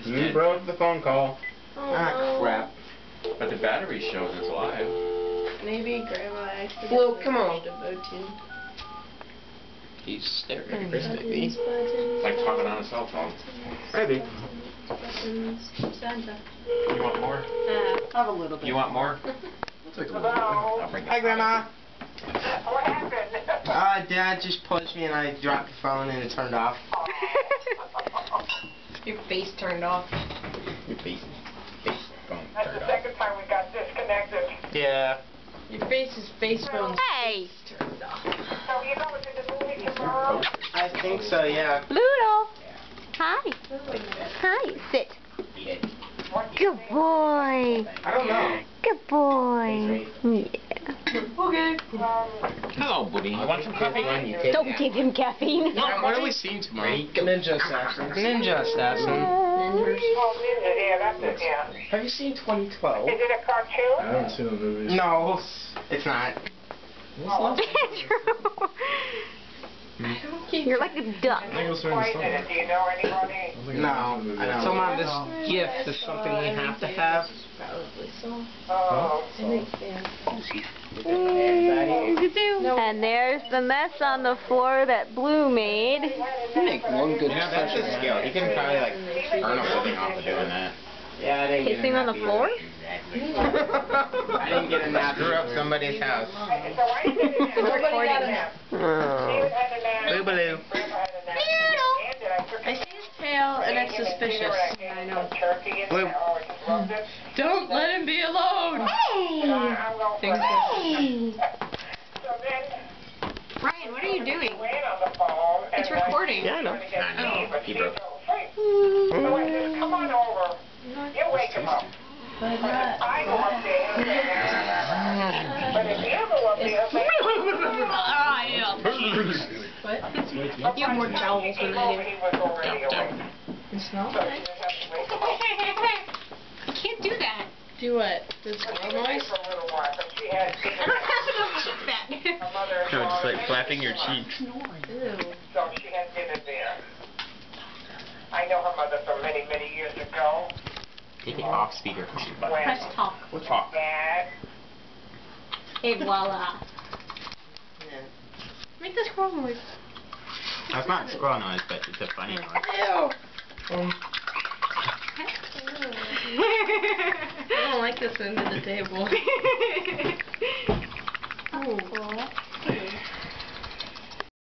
You broke the phone call. Oh, no. Crap. But the battery shows it's alive. Maybe Grandma actually. Well, come on. He's staring at Chris, baby. It's like talking on a cell phone. Maybe. Santa. You want more? Have a little bit. You want more? I'll bring it. Hi, Grandma. What happened? Dad just pushed me and I dropped the phone and it turned off. Your face turned off. Your face phone That's turned the off. second time we got disconnected. Yeah. Your face's face phone Hey! turned off. So you going to the movie tomorrow? I think so, yeah. Ludo! Hi. Hi. Sit. Good boy. I don't know. Good boy. Yeah. Okay. Hello, buddy. You want some coffee? Don't give him caffeine. What are we seeing tomorrow? Ninja Assassins. Ninja Assassin. Oh, Ninja, yeah, that's it, yeah. Have you seen 2012? Is it a cartoon? I haven't seen the movies. No, it's not. You're like a duck. I think it was during the Why is summer. it? Do you know anybody? I don't think No, I've seen the movie. I know. So, Mom, this gift is something we have to have. Probably so. Oh. And there's the mess on the floor that Blue made. You make one good You know, that's his skill. He can probably, like, earn a living off of doing that. Yeah, I didn't get Kissing a on the nap floor? either. I didn't get a nap. Screw up somebody's house. So why is it in there? Nobody got a nap. Oh. David had a nap. Boo-baloo. Grandma had a nap. And did I I see his tail and it's suspicious. I know. Turkey and Blue. oh, I just loved it. Don't let him be alone. I'm going Things for it. So then Ryan, what are you doing? we went on the phone. It's recording. Yeah, I know. I know. But He she broke. fell asleep. So I said, come on over. You wake him up. But if I go up there, he'll get mad. But if you go up there, Ah, yeah. What? You have more jowls than I do. he was already awake. You smell? So she didn't have to wake him up. You can't do that. Do what? The But she squirrel was there noise? for a little while, but she had I don't have enough cheek fat. her mother. No, just like flapping your cheeks. Ew. So she had dinner there. I know her mother from many, many years ago. Take it off speaker. Press talk. We'll talk. Dad. Et voila. Make the squirrel noise. That's not a squirrel noise, but it's a funny noise. Ew. I don't like this end of the table. Ooh.